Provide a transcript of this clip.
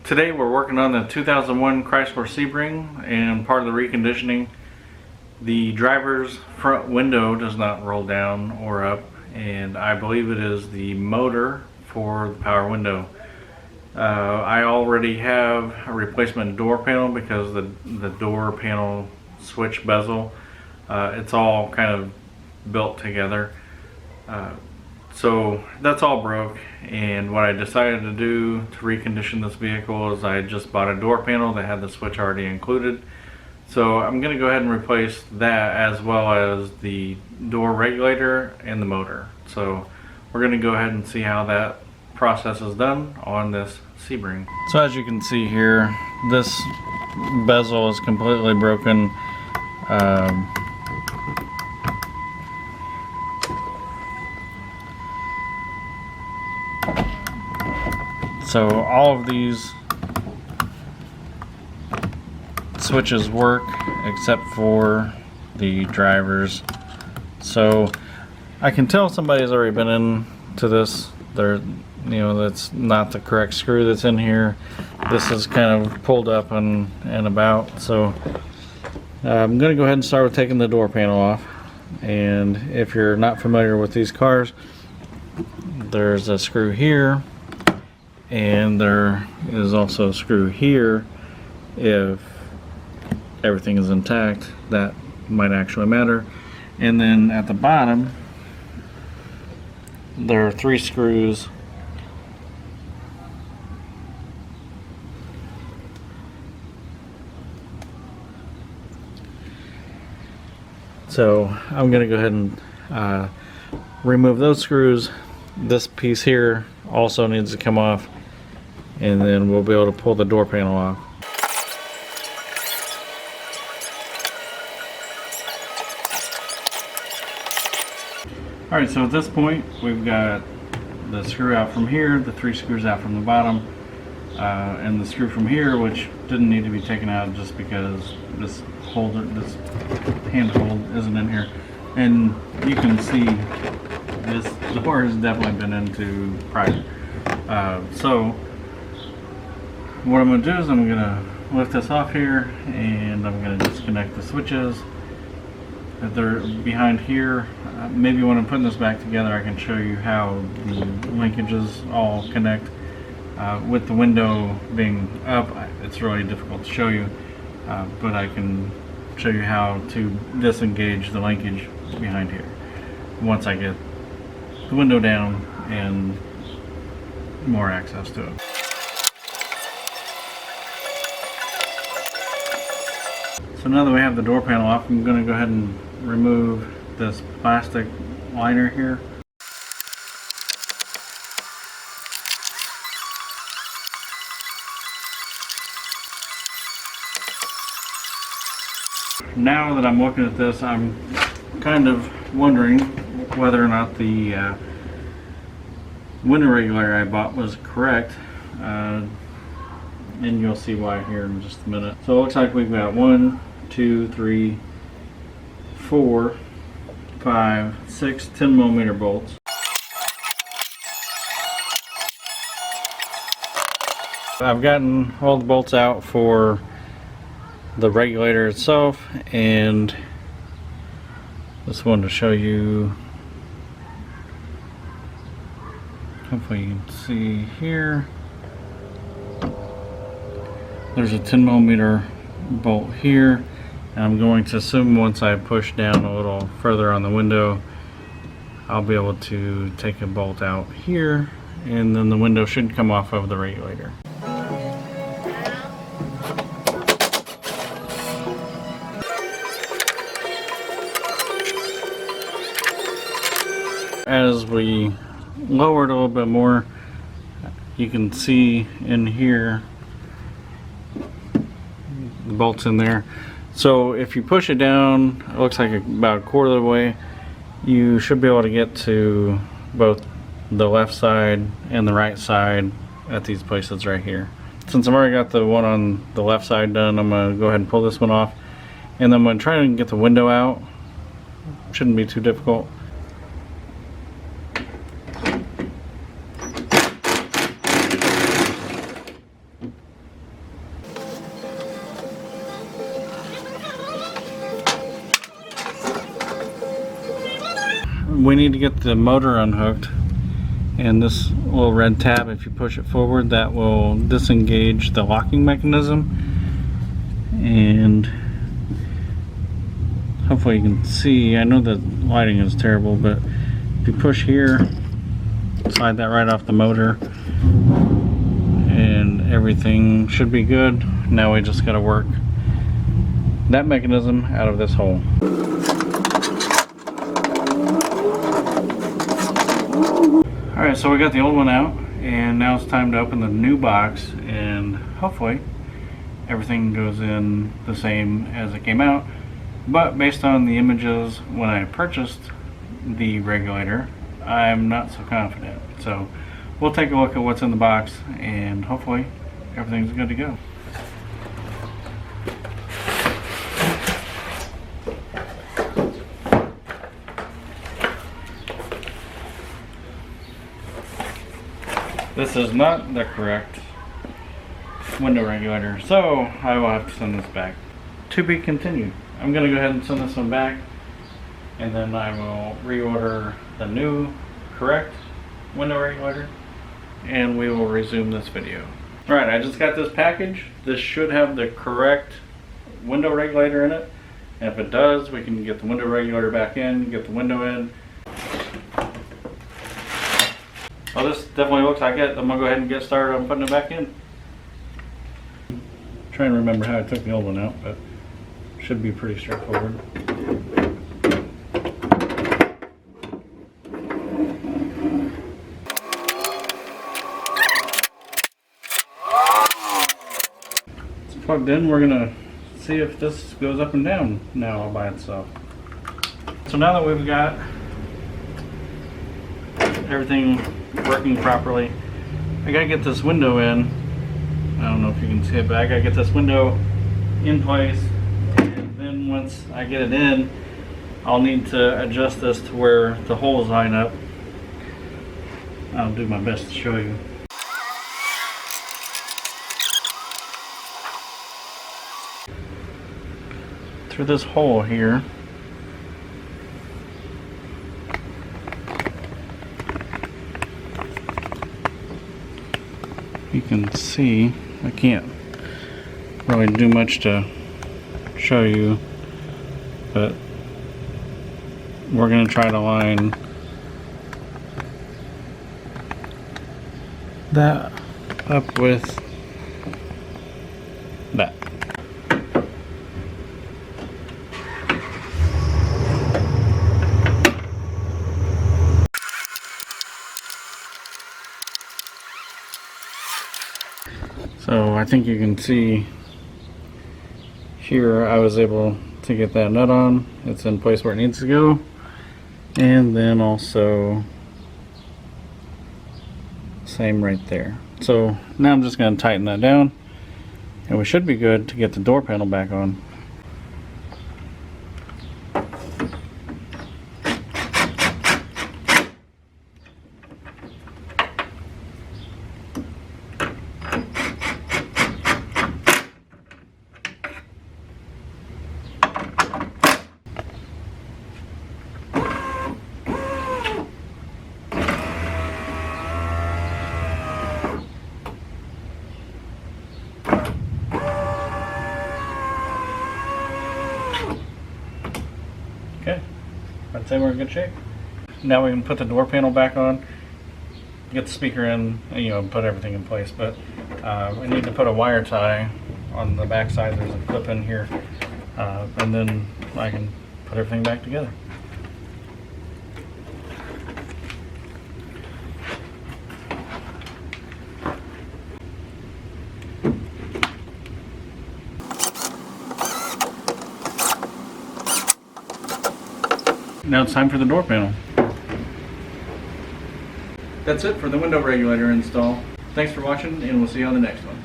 Today we're working on the 2001 Chrysler Sebring, and part of the reconditioning, the driver's front window does not roll down or up, and I believe it is the motor for the power window. I already have a replacement door panel because the door panel switch bezel, it's all kind of built together. So that's all broke, and what I decided to do to recondition this vehicle is I just bought a door panel that had the switch already included. So I'm going to go ahead and replace that as well as the door regulator and the motor. So we're going to go ahead and see how that process is done on this Sebring. So as you can see here, this bezel is completely broken. So all of these switches work except for the drivers. So I can tell somebody's already been into this. That's not the correct screw that's in here. This is kind of pulled up and about. So I'm going to go ahead and start with taking the door panel off. And if you're not familiar with these cars, there's a screw here. And there is also a screw here. If everything is intact, that might actually matter. And then at the bottom, there are 3 screws. So I'm going to go ahead and remove those screws. This piece here also needs to come off, and then we'll be able to pull the door panel off. Alright, so at this point we've got the screw out from here, the 3 screws out from the bottom, and the screw from here, which didn't need to be taken out just because this handhold isn't in here. And you can see this door has definitely been into prior. So what I'm going to do is I'm going to lift this off here, and I'm going to disconnect the switches. If they're behind here, maybe when I'm putting this back together I can show you how the linkages all connect. With the window being up, it's really difficult to show you, but I can show you how to disengage the linkage behind here once I get the window down and more access to it. So now that we have the door panel off, I'm going to go ahead and remove this plastic liner here. Now that I'm looking at this, I'm kind of wondering whether or not the window regulator I bought was correct, and you'll see why here in just a minute. So it looks like we've got 1, 2, 3, 4, 5, 6 10mm bolts. I've gotten all the bolts out for the regulator itself, and just wanted to show you, hopefully you can see here, there's a 10mm bolt here, and I'm going to assume once I push down a little further on the window I'll be able to take a bolt out here, and then the window should come off of the regulator. As we lower it a little bit more, you can see in here the bolts in there. So if you push it down, it looks like about a quarter of the way, you should be able to get to both the left side and the right side at these places right here. Since I've already got the one on the left side done, I'm going to go ahead and pull this one off, and then I'm going to try and get the window out. Shouldn't be too difficult. we need to get the motor unhooked, and this little red tab, if you push it forward, that will disengage the locking mechanism. And hopefully you can see, I know the lighting is terrible, but if you push here, slide that right off the motor, and everything should be good. Now we just got to work that mechanism out of this hole. Alright, so we got the old one out, and now it's time to open the new box, and hopefully everything goes in the same as it came out. But based on the images when I purchased the Regulator, I'm not so confident. So we'll take a look at what's in the box, and hopefully everything's good to go. This is not the correct window regulator, so I will have to send this back. To be continued. I'm going to go ahead and send this one back, and then I will reorder the new correct window regulator, and we will resume this video. Alright, I just got this package. This should have the correct window regulator in it, and if it does, we can get the window regulator back in, get the window in. Well, this definitely looks like it. I'm going to go ahead and get started on putting it back in. I'm trying to remember how I took the old one out, but should be pretty straightforward. It's plugged in. We're going to see if this goes up and down now all by itself. So now that we've got everything working properly, I gotta get this window in. I don't know if you can see it, but I gotta get this window in place, and then once I get it in, I'll need to adjust this to where the holes line up. I'll do my best to show you. Through this hole here, you can see, I can't really do much to show you, but we're going to try to line that up with that. So I think you can see here I was able to get that nut on. It's in place where it needs to go. And then also same right there. So now I'm just going to tighten that down, and we should be good to get the door panel back on. Okay, I'd say we're in good shape. Now we can put the door panel back on, get the speaker in, you know, put everything in place. But we need to put a wire tie on the back side. There's a clip in here, and then I can put everything back together. Now it's time for the door panel. That's it for the window regulator install. Thanks for watching, and we'll see you on the next one.